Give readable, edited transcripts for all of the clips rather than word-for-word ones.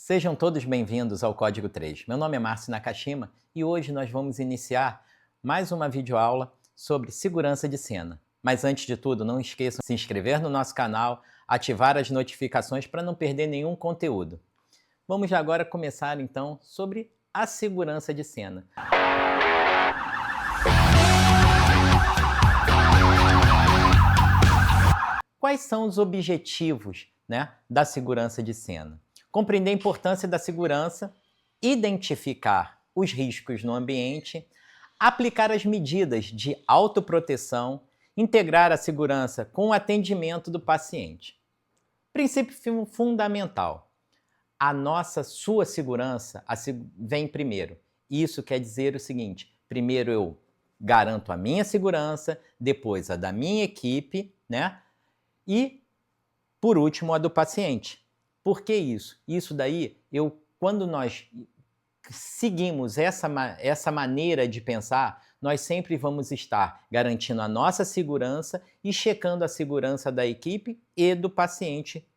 Sejam todos bem-vindos ao Código 3. Meu nome é Márcio Nakashima e hoje nós vamos iniciar mais uma videoaula sobre segurança de cena. Mas antes de tudo, não esqueçam de se inscrever no nosso canal, ativar as notificações para não perder nenhum conteúdo. Vamos agora começar então sobre a segurança de cena. Quais são os objetivos, da segurança de cena? Compreender a importância da segurança, identificar os riscos no ambiente, aplicar as medidas de autoproteção, integrar a segurança com o atendimento do paciente. Princípio fundamental: sua segurança vem primeiro. Isso quer dizer o seguinte: primeiro eu garanto a minha segurança, depois a da minha equipe, e por último a do paciente. Por que isso? Isso daí, quando nós seguimos essa maneira de pensar, nós sempre vamos estar garantindo a nossa segurança e checando a segurança da equipe e do paciente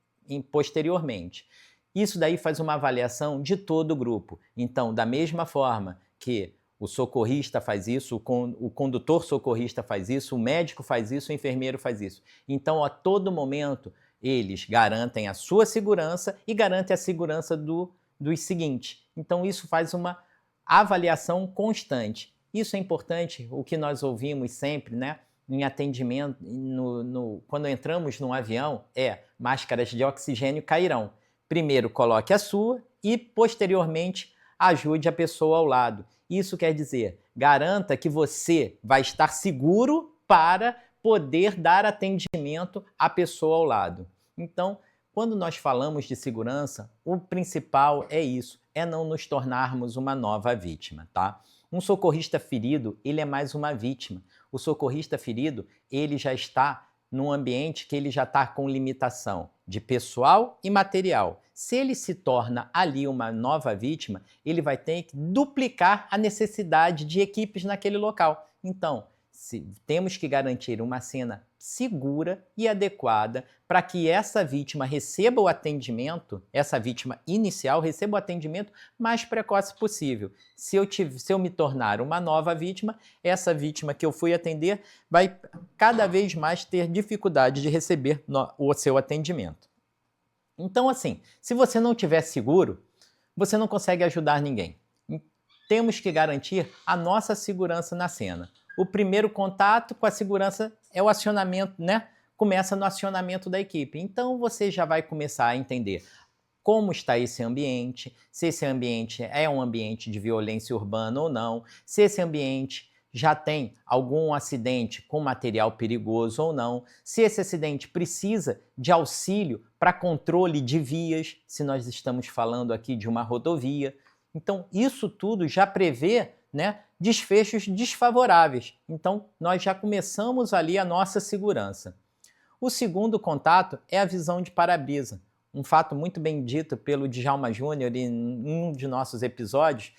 posteriormente. Isso daí faz uma avaliação de todo o grupo. Então, da mesma forma que o socorrista faz isso, o condutor socorrista faz isso, o médico faz isso, o enfermeiro faz isso. Então, a todo momento, eles garantem a sua segurança e garantem a segurança dos seguintes. Então, isso faz uma avaliação constante. Isso é importante, o que nós ouvimos sempre, em atendimento, quando entramos num avião, máscaras de oxigênio cairão. Primeiro coloque a sua e, posteriormente, ajude a pessoa ao lado. Isso quer dizer, garanta que você vai estar seguro para poder dar atendimento à pessoa ao lado. Então, quando nós falamos de segurança, o principal é isso, é não nos tornarmos uma nova vítima, tá? Um socorrista ferido, ele é mais uma vítima. O socorrista ferido, ele já está num ambiente que ele já está com limitação de pessoal e material. Se ele se torna ali uma nova vítima, ele vai ter que duplicar a necessidade de equipes naquele local. Então, temos que garantir uma cena segura e adequada para que essa vítima receba o atendimento, essa vítima inicial receba o atendimento mais precoce possível. Se eu me tornar uma nova vítima, essa vítima que eu fui atender vai cada vez mais ter dificuldade de receber o seu atendimento. Então, assim, se você não estiver seguro, você não consegue ajudar ninguém. Temos que garantir a nossa segurança na cena. O primeiro contato com a segurança é o acionamento, Começa no acionamento da equipe. Então você já vai começar a entender como está esse ambiente, se esse ambiente é um ambiente de violência urbana ou não, se esse ambiente já tem algum acidente com material perigoso ou não, se esse acidente precisa de auxílio para controle de vias, se nós estamos falando aqui de uma rodovia. Então isso tudo já prevê, desfechos desfavoráveis. Então, nós já começamos ali a nossa segurança. O segundo contato é a visão de para-brisa. Um fato muito bem dito pelo Djalma Júnior em um de nossos episódios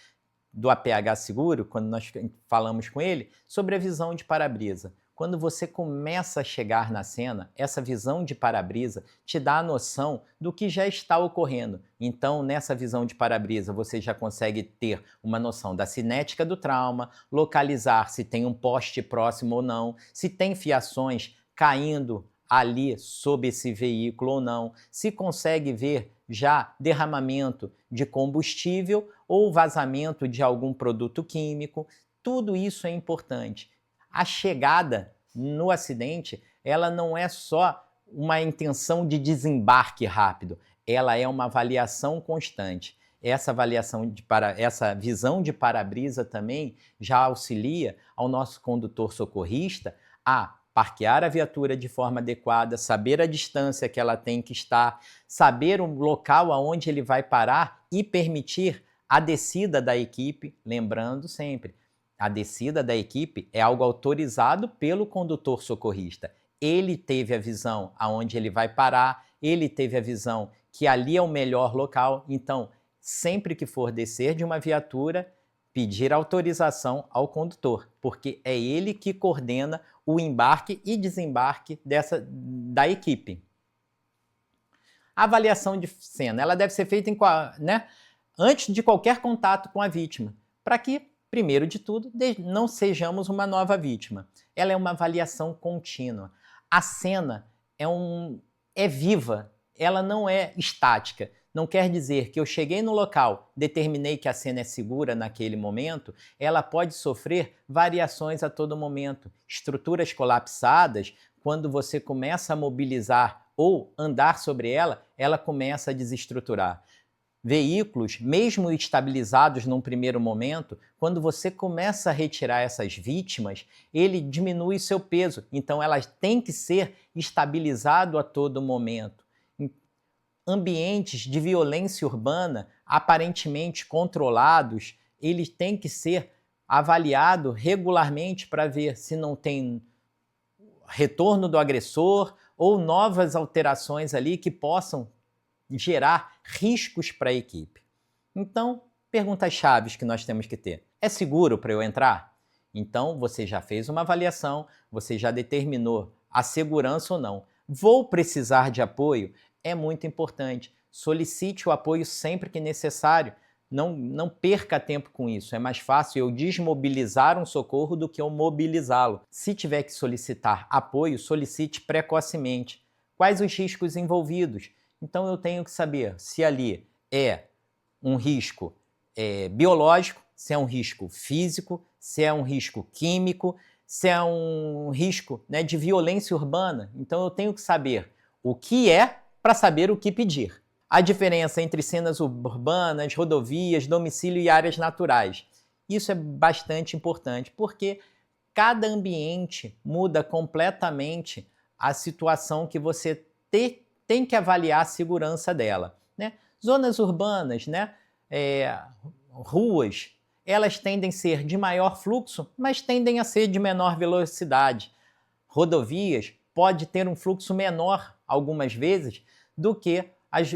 do APH Seguro, quando nós falamos com ele, sobre a visão de para-brisa. Quando você começa a chegar na cena, essa visão de para-brisa te dá a noção do que já está ocorrendo. Então, nessa visão de para-brisa, você já consegue ter uma noção da cinética do trauma, localizar se tem um poste próximo ou não, se tem fiações caindo ali sob esse veículo ou não, se consegue ver já derramamento de combustível ou vazamento de algum produto químico. Tudo isso é importante. A chegada no acidente, ela não é só uma intenção de desembarque rápido, ela é uma avaliação constante. Essa visão de para-brisa também já auxilia ao nosso condutor socorrista a parquear a viatura de forma adequada, saber a distância que ela tem que estar, saber o local aonde ele vai parar e permitir a descida da equipe, lembrando sempre, a descida da equipe é algo autorizado pelo condutor socorrista. Ele teve a visão aonde ele vai parar, ele teve a visão que ali é o melhor local. Então, sempre que for descer de uma viatura, pedir autorização ao condutor, porque é ele que coordena o embarque e desembarque da equipe. A avaliação de cena, ela deve ser feita né, antes de qualquer contato com a vítima, para que, primeiro de tudo, não sejamos uma nova vítima. Ela é uma avaliação contínua. A cena é viva, ela não é estática. Não quer dizer que eu cheguei no local, determinei que a cena é segura naquele momento, ela pode sofrer variações a todo momento. Estruturas colapsadas, quando você começa a mobilizar ou andar sobre ela, ela começa a desestruturar. Veículos, mesmo estabilizados num primeiro momento, quando você começa a retirar essas vítimas, ele diminui seu peso. Então, elas têm que ser estabilizado a todo momento. Ambientes de violência urbana, aparentemente controlados, eles têm que ser avaliados regularmente para ver se não tem retorno do agressor ou novas alterações ali que possam gerar riscos para a equipe. Então, perguntas chaves que nós temos que ter. É seguro para eu entrar? Então, você já fez uma avaliação, você já determinou a segurança ou não. Vou precisar de apoio? É muito importante. Solicite o apoio sempre que necessário. Não perca tempo com isso. É mais fácil eu desmobilizar um socorro do que eu mobilizá-lo. Se tiver que solicitar apoio, solicite precocemente. Quais os riscos envolvidos? Então eu tenho que saber se ali é um risco biológico, se é um risco físico, se é um risco químico, se é um risco, né, de violência urbana. Então eu tenho que saber o que é para saber o que pedir. A diferença entre cenas urbanas, rodovias, domicílio e áreas naturais. Isso é bastante importante, porque cada ambiente muda completamente a situação que você tem que avaliar a segurança dela. Né? Zonas urbanas, né? Ruas, elas tendem a ser de maior fluxo, mas tendem a ser de menor velocidade. Rodovias pode ter um fluxo menor, algumas vezes, do que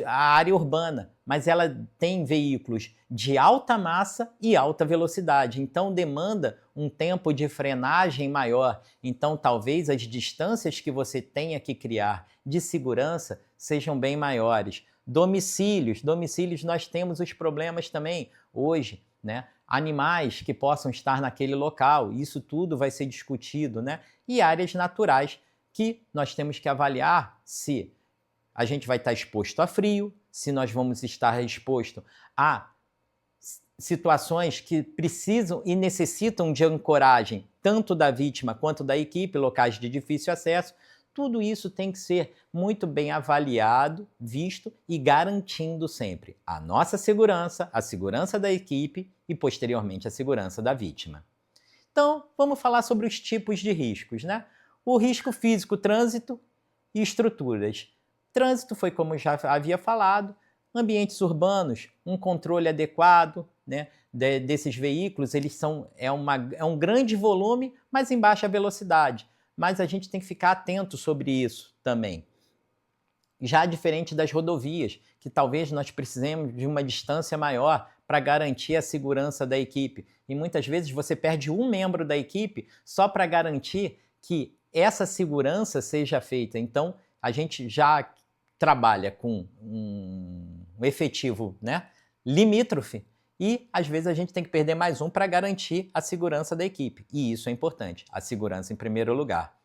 a área urbana, mas ela tem veículos de alta massa e alta velocidade, então demanda um tempo de frenagem maior. Então talvez as distâncias que você tenha que criar de segurança sejam bem maiores. Domicílios nós temos os problemas também hoje, né? Animais que possam estar naquele local, isso tudo vai ser discutido, né? E áreas naturais que nós temos que avaliar se a gente vai estar exposto a frio, se nós vamos estar exposto a situações que precisam e necessitam de ancoragem, tanto da vítima quanto da equipe, locais de difícil acesso. Tudo isso tem que ser muito bem avaliado, visto e garantindo sempre a nossa segurança, a segurança da equipe e, posteriormente, a segurança da vítima. Então, vamos falar sobre os tipos de riscos, né? O risco físico, trânsito e estruturas. Trânsito foi como já havia falado, ambientes urbanos, um controle adequado, né, desses veículos, é um grande volume, mas em baixa velocidade. Mas a gente tem que ficar atento sobre isso também. Já diferente das rodovias, que talvez nós precisemos de uma distância maior para garantir a segurança da equipe. E muitas vezes você perde um membro da equipe só para garantir que essa segurança seja feita. Então, a gente já trabalha com um efetivo, né, limítrofe e, às vezes, a gente tem que perder mais um para garantir a segurança da equipe. E isso é importante, a segurança em primeiro lugar.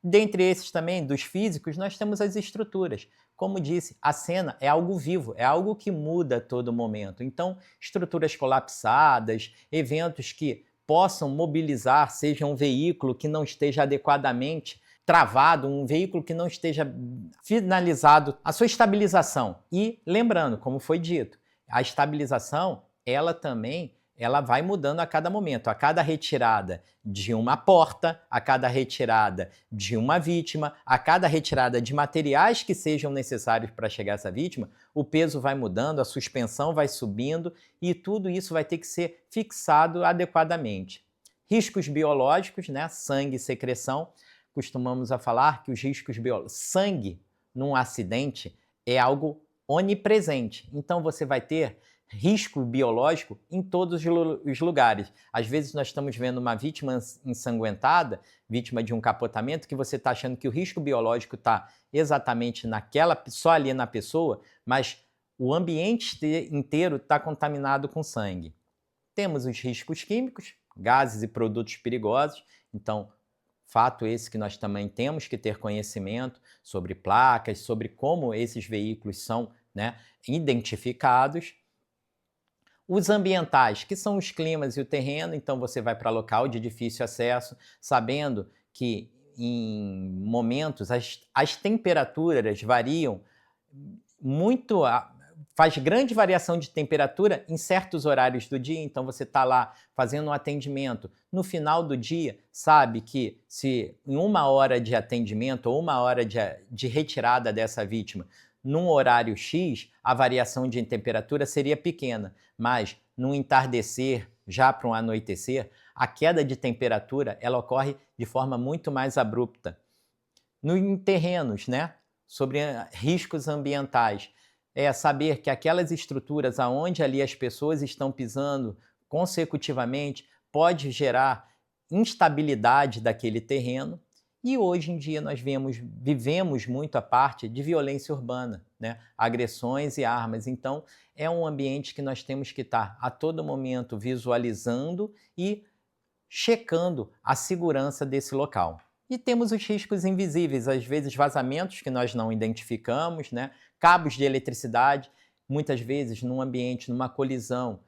Dentre esses também, dos físicos, nós temos as estruturas. Como disse, a cena é algo vivo, é algo que muda a todo momento. Então, estruturas colapsadas, eventos que possam mobilizar, seja um veículo que não esteja adequadamente travado, um veículo que não esteja finalizado a sua estabilização. E lembrando, como foi dito, a estabilização, ela vai mudando a cada momento, a cada retirada de uma porta, a cada retirada de uma vítima, a cada retirada de materiais que sejam necessários para chegar a essa vítima, o peso vai mudando, a suspensão vai subindo e tudo isso vai ter que ser fixado adequadamente. Riscos biológicos, né? Sangue e secreção. Costumamos a falar que os riscos biológicos, sangue num acidente é algo onipresente. Então você vai ter risco biológico em todos os lugares. Às vezes nós estamos vendo uma vítima ensanguentada, vítima de um capotamento, que você está achando que o risco biológico está exatamente só ali na pessoa, mas o ambiente inteiro está contaminado com sangue. Temos os riscos químicos, gases e produtos perigosos. Então, fato esse que nós também temos que ter conhecimento sobre placas, sobre como esses veículos são, né, identificados. Os ambientais, que são os climas e o terreno, então você vai para local de difícil acesso, sabendo que em momentos as temperaturas variam muito, faz grande variação de temperatura em certos horários do dia, então você está lá fazendo um atendimento. No final do dia, sabe que se em 1 hora de atendimento ou 1 hora de retirada dessa vítima, num horário X, a variação de temperatura seria pequena, mas no entardecer, já para um anoitecer, a queda de temperatura ela ocorre de forma muito mais abrupta. Em terrenos, né, sobre riscos ambientais, é saber que aquelas estruturas aonde ali as pessoas estão pisando consecutivamente pode gerar instabilidade daquele terreno. E hoje em dia nós vivemos muito a parte de violência urbana, né? Agressões e armas. Então, é um ambiente que nós temos que estar a todo momento visualizando e checando a segurança desse local. E temos os riscos invisíveis, às vezes vazamentos que nós não identificamos, né? Cabos de eletricidade, muitas vezes num ambiente, numa colisão,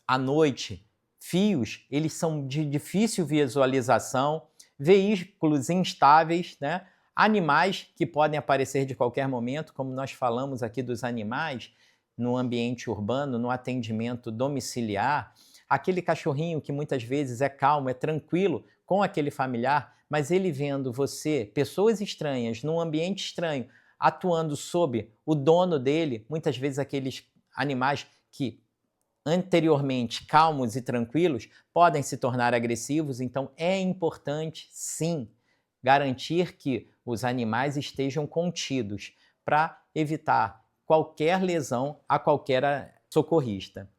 à noite, fios, eles são de difícil visualização, veículos instáveis, né? Animais que podem aparecer de qualquer momento, como nós falamos aqui dos animais no ambiente urbano, no atendimento domiciliar, aquele cachorrinho que muitas vezes é calmo, é tranquilo com aquele familiar, mas ele vendo você, pessoas estranhas, num ambiente estranho, atuando sob o dono dele, muitas vezes aqueles animais que anteriormente calmos e tranquilos podem se tornar agressivos, então é importante, sim, garantir que os animais estejam contidos para evitar qualquer lesão a qualquer socorrista.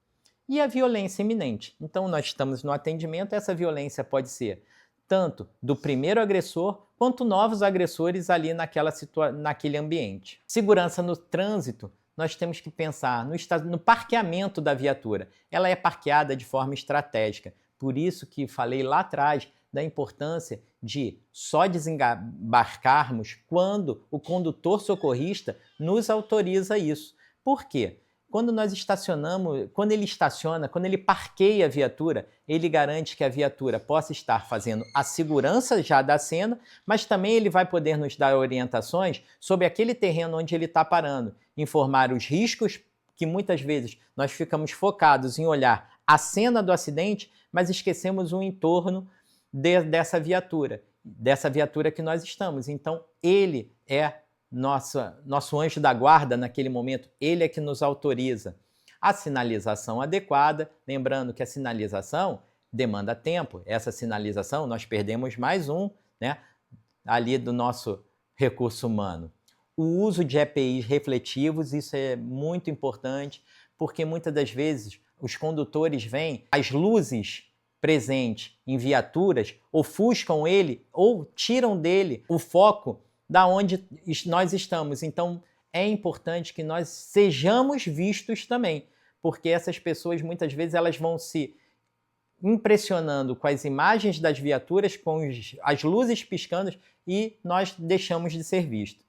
E a violência iminente. Então, nós estamos no atendimento, essa violência pode ser tanto do primeiro agressor, quanto novos agressores ali naquele ambiente. Segurança no trânsito, nós temos que pensar no parqueamento da viatura. Ela é parqueada de forma estratégica. Por isso que falei lá atrás da importância de só desembarcarmos quando o condutor socorrista nos autoriza isso. Por quê? Quando nós estacionamos, quando ele parqueia a viatura, ele garante que a viatura possa estar fazendo a segurança já da cena, mas também ele vai poder nos dar orientações sobre aquele terreno onde ele está parando, informar os riscos, que muitas vezes nós ficamos focados em olhar a cena do acidente, mas esquecemos o entorno dessa viatura que nós estamos. Então, ele é nosso anjo da guarda naquele momento, ele é que nos autoriza. A sinalização adequada, lembrando que a sinalização demanda tempo, essa sinalização nós perdemos mais né, ali do nosso recurso humano. O uso de EPIs refletivos, isso é muito importante, porque muitas das vezes os condutores veem as luzes presentes em viaturas, ofuscam ele ou tiram dele o foco da onde nós estamos. Então, é importante que nós sejamos vistos também, porque essas pessoas, muitas vezes, elas vão se impressionando com as imagens das viaturas, com as luzes piscando, e nós deixamos de ser vistos.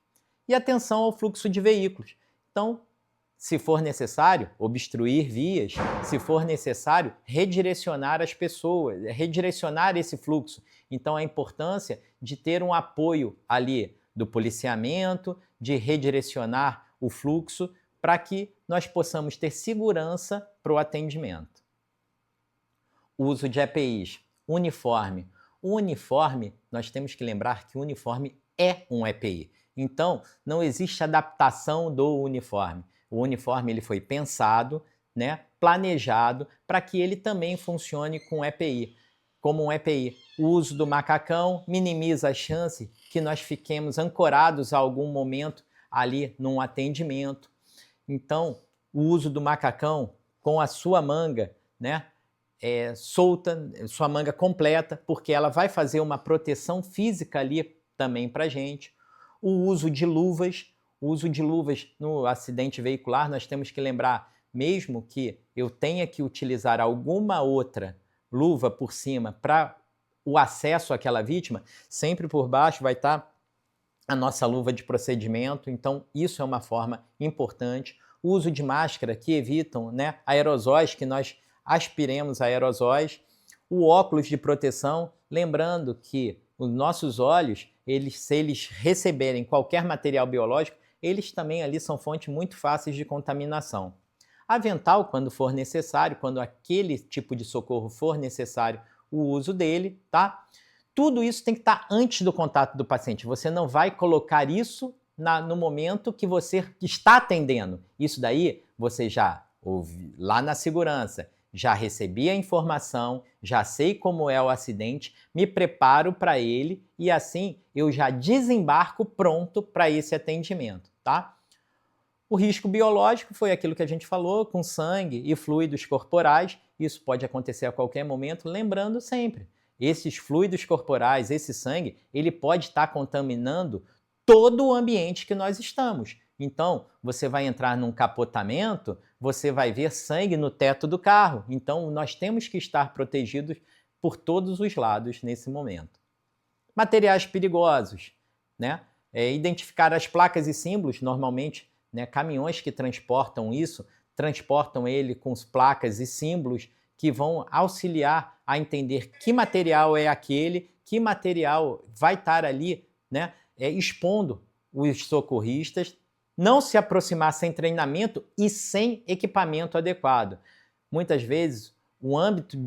E atenção ao fluxo de veículos. Então, se for necessário, obstruir vias, se for necessário, redirecionar as pessoas, redirecionar esse fluxo. Então, a importância de ter um apoio ali do policiamento, de redirecionar o fluxo para que nós possamos ter segurança para o atendimento. O uso de EPIs, uniforme. O uniforme, nós temos que lembrar que o uniforme é um EPI. Então, não existe adaptação do uniforme. O uniforme ele foi pensado, né, planejado para que ele também funcione com EPI. Como um EPI, o uso do macacão minimiza a chance que nós fiquemos ancorados a algum momento ali num atendimento. Então, o uso do macacão com a sua manga, né, solta, sua manga completa, porque ela vai fazer uma proteção física ali também para a gente. O uso de luvas no acidente veicular, nós temos que lembrar, mesmo que eu tenha que utilizar alguma outra luva por cima para o acesso àquela vítima, sempre por baixo vai estar a nossa luva de procedimento, então isso é uma forma importante. O uso de máscara que evitam, né, aerosóis, que nós aspiremos aerosóis. O óculos de proteção, lembrando que os nossos olhos, se eles receberem qualquer material biológico, eles também ali são fontes muito fáceis de contaminação. Avental, quando for necessário, quando aquele tipo de socorro for necessário, o uso dele, tá? Tudo isso tem que estar antes do contato do paciente. Você não vai colocar isso no momento que você está atendendo. Isso daí você já ouve lá na segurança, já recebi a informação, já sei como é o acidente, me preparo para ele e assim eu já desembarco pronto para esse atendimento, tá? O risco biológico foi aquilo que a gente falou, com sangue e fluidos corporais. Isso pode acontecer a qualquer momento, lembrando sempre, esses fluidos corporais, esse sangue, ele pode estar contaminando todo o ambiente que nós estamos. Então, você vai entrar num capotamento, você vai ver sangue no teto do carro. Então, nós temos que estar protegidos por todos os lados nesse momento. Materiais perigosos, né? Identificar as placas e símbolos, normalmente, né, caminhões que transportam isso, transportam ele com as placas e símbolos que vão auxiliar a entender que material é aquele, que material vai estar ali, né, expondo os socorristas, não se aproximar sem treinamento e sem equipamento adequado. Muitas vezes, o âmbito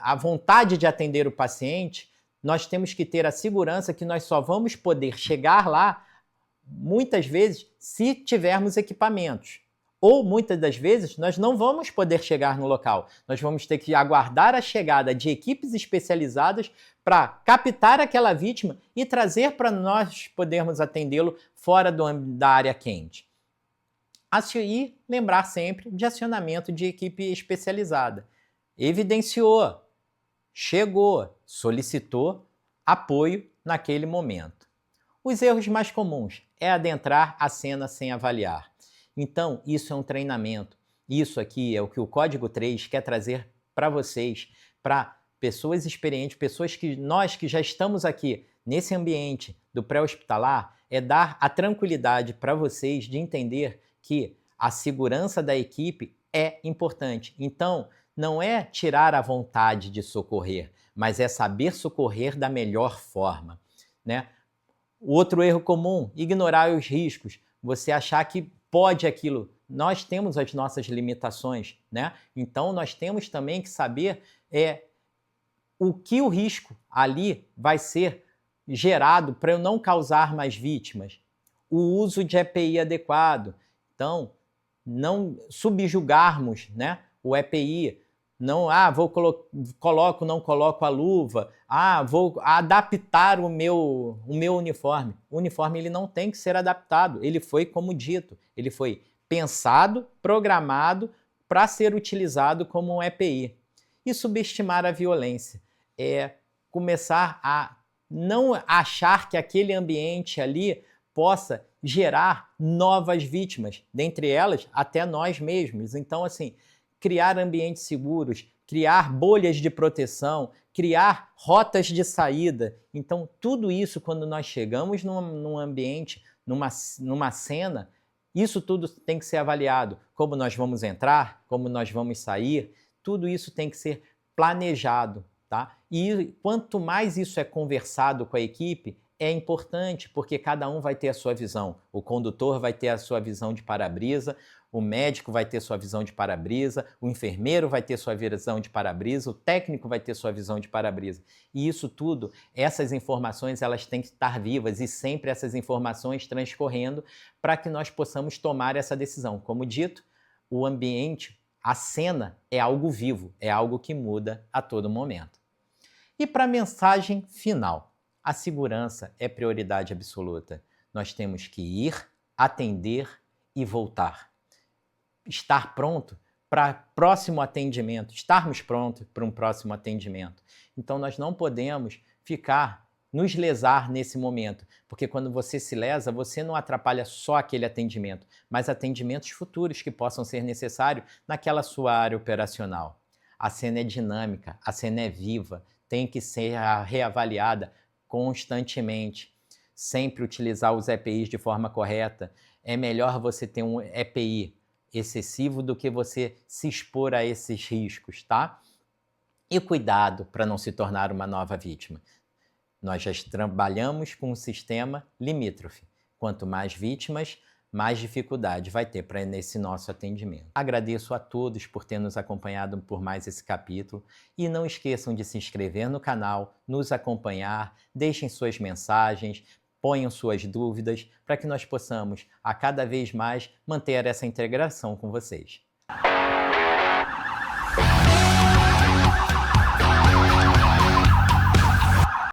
a vontade de atender o paciente, nós temos que ter a segurança que nós só vamos poder chegar lá, muitas vezes, se tivermos equipamentos. Ou, muitas das vezes, nós não vamos poder chegar no local. Nós vamos ter que aguardar a chegada de equipes especializadas para captar aquela vítima e trazer para nós podermos atendê-lo fora da área quente. E lembrar sempre de acionamento de equipe especializada. Evidenciou, chegou, solicitou apoio naquele momento. Os erros mais comuns é adentrar a cena sem avaliar. Então, isso é um treinamento. Isso aqui é o que o Código 3 quer trazer para vocês, para pessoas experientes, pessoas que nós que já estamos aqui nesse ambiente do pré-hospitalar, é dar a tranquilidade para vocês de entender que a segurança da equipe é importante. Então, não é tirar a vontade de socorrer, mas é saber socorrer da melhor forma, né? O outro erro comum, ignorar os riscos. Você achar que pode aquilo. Nós temos as nossas limitações, né? Então, nós temos também que saber o que o risco ali vai ser gerado para eu não causar mais vítimas. O uso de EPI adequado. Então, não subjugarmos, né, o EPI. Não, coloco, não coloco a luva. Vou adaptar o meu uniforme. O uniforme ele não tem que ser adaptado. Ele foi, como dito, ele foi pensado, programado para ser utilizado como um EPI. E subestimar a violência. Começar a não achar que aquele ambiente ali possa gerar novas vítimas, dentre elas até nós mesmos. Então, assim, criar ambientes seguros, criar bolhas de proteção, criar rotas de saída. Então, tudo isso, quando nós chegamos num ambiente, numa cena, isso tudo tem que ser avaliado. Como nós vamos entrar, como nós vamos sair, tudo isso tem que ser planejado, tá? E quanto mais isso é conversado com a equipe, é importante, porque cada um vai ter a sua visão. O condutor vai ter a sua visão de para-brisa, o médico vai ter sua visão de para-brisa, o enfermeiro vai ter sua visão de para-brisa, o técnico vai ter sua visão de para-brisa. E isso tudo, essas informações, elas têm que estar vivas e sempre essas informações transcorrendo para que nós possamos tomar essa decisão. Como dito, o ambiente, a cena é algo vivo, é algo que muda a todo momento. E para a mensagem final, a segurança é prioridade absoluta. Nós temos que ir, atender e voltar. Estar pronto para próximo atendimento, estarmos prontos para um próximo atendimento. Então, nós não podemos nos lesar nesse momento, porque quando você se lesa, você não atrapalha só aquele atendimento, mas atendimentos futuros que possam ser necessários naquela sua área operacional. A cena é dinâmica, a cena é viva, tem que ser reavaliada constantemente. Sempre utilizar os EPIs de forma correta. É melhor você ter um EPI excessivo do que você se expor a esses riscos, tá? E cuidado para não se tornar uma nova vítima. Nós já trabalhamos com um sistema limítrofe. Quanto mais vítimas, mais dificuldade vai ter para nesse nosso atendimento. Agradeço a todos por ter nos acompanhado por mais esse capítulo e não esqueçam de se inscrever no canal, nos acompanhar, deixem suas mensagens, ponham suas dúvidas para que nós possamos, a cada vez mais, manter essa integração com vocês.